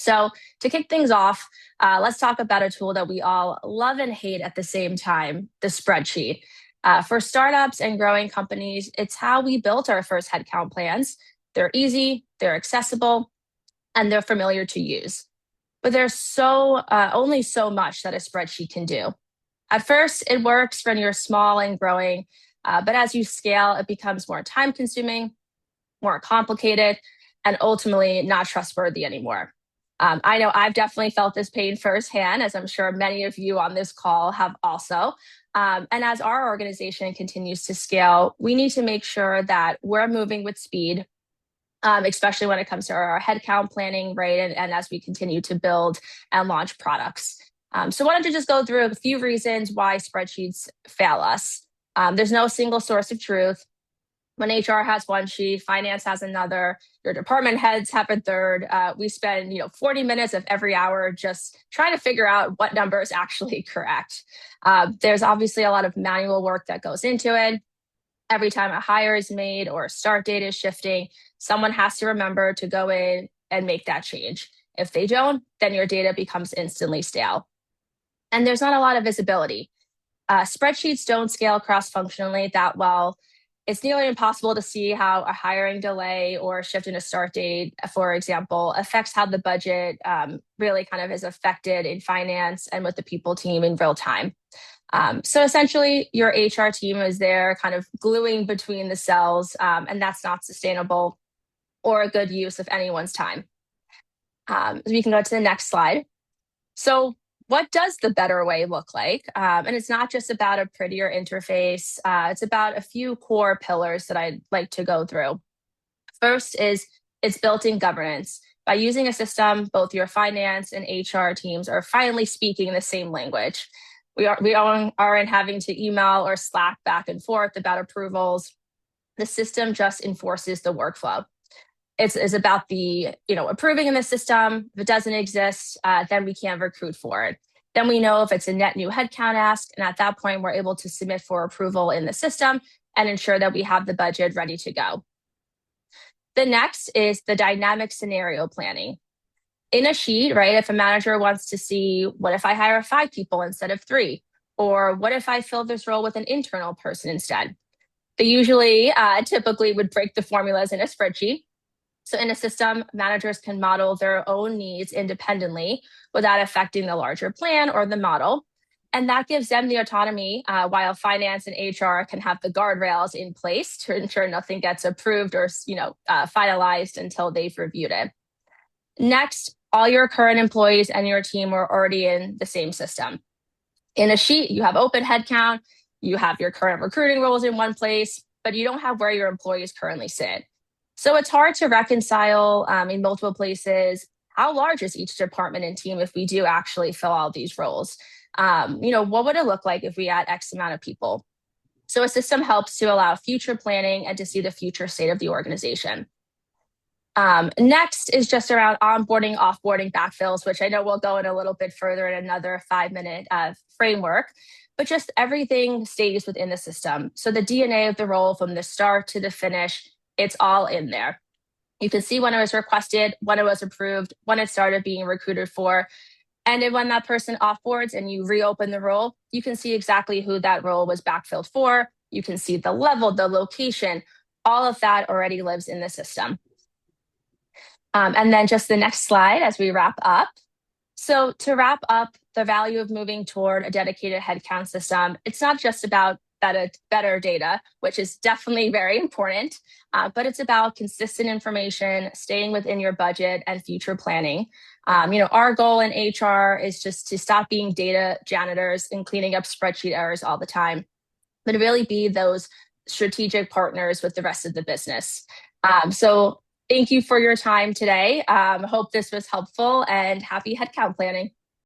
So to kick things off, let's talk about a tool that we all love and hate at the same time, the spreadsheet. For startups and growing companies, it's how we built our first headcount plans. They're easy, they're accessible, and they're familiar to use. But there's only so much that a spreadsheet can do. At first, it works when you're small and growing, but as you scale, it becomes more time consuming, more complicated, and ultimately not trustworthy anymore. I know I've definitely felt this pain firsthand, as I'm sure many of you on this call have also. And as our organization continues to scale, we need to make sure that we're moving with speed, especially when it comes to our headcount planning, right? And as we continue to build and launch products. So I wanted to just go through a few reasons why spreadsheets fail us. There's no single source of truth. When HR has one sheet, finance has another, your department heads have a third. We spend 40 minutes of every hour just trying to figure out what number is actually correct. There's obviously a lot of manual work that goes into it. Every time a hire is made or a start date is shifting, someone has to remember to go in and make that change. If they don't, then your data becomes instantly stale. And there's not a lot of visibility. Spreadsheets don't scale cross-functionally that well. It's nearly impossible to see how a hiring delay or a shift in a start date, for example, affects how the budget really kind of is affected in finance and with the people team in real time. So essentially, your HR team is there kind of gluing between the cells, and that's not sustainable or a good use of anyone's time. We can go to the next slide. So what does the better way look like? And it's not just about a prettier interface. It's about a few core pillars that I'd like to go through. First is it's built-in governance. By using a system, both your finance and HR teams are finally speaking the same language. We aren't having to email or Slack back and forth about approvals. The system just enforces the workflow. It's about the approving in the system. If it doesn't exist, then we can't recruit for it. Then we know if it's a net new headcount ask, and at that point, we're able to submit for approval in the system and ensure that we have the budget ready to go. The next is the dynamic scenario planning. In a sheet, right, if a manager wants to see, what if I hire 5 people instead of 3? Or what if I fill this role with an internal person instead? They usually typically would break the formulas in a spreadsheet. So in a system, managers can model their own needs independently without affecting the larger plan or the model. And that gives them the autonomy while finance and HR can have the guardrails in place to ensure nothing gets approved or finalized until they've reviewed it. Next, all your current employees and your team are already in the same system. In a sheet, you have open headcount, you have your current recruiting roles in one place, but you don't have where your employees currently sit. So it's hard to reconcile in multiple places. How large is each department and team if we do actually fill all these roles? What would it look like if we had X amount of people? So a system helps to allow future planning and to see the future state of the organization. Next is just around onboarding, offboarding, backfills, which I know we'll go in a little bit further in another 5-minute framework, but just everything stays within the system. So the DNA of the role from the start to the finish, it's all in there. You can see when it was requested, when it was approved, when it started being recruited for. And then when that person offboards and you reopen the role, you can see exactly who that role was backfilled for. You can see the level, the location, all of that already lives in the system. And then just the next slide as we wrap up. So to wrap up the value of moving toward a dedicated headcount system, it's not just about better data, which is definitely very important, but it's about consistent information, staying within your budget and future planning. Our goal in HR is just to stop being data janitors and cleaning up spreadsheet errors all the time, but to really be those strategic partners with the rest of the business. So thank you for your time today. Hope this was helpful and happy headcount planning.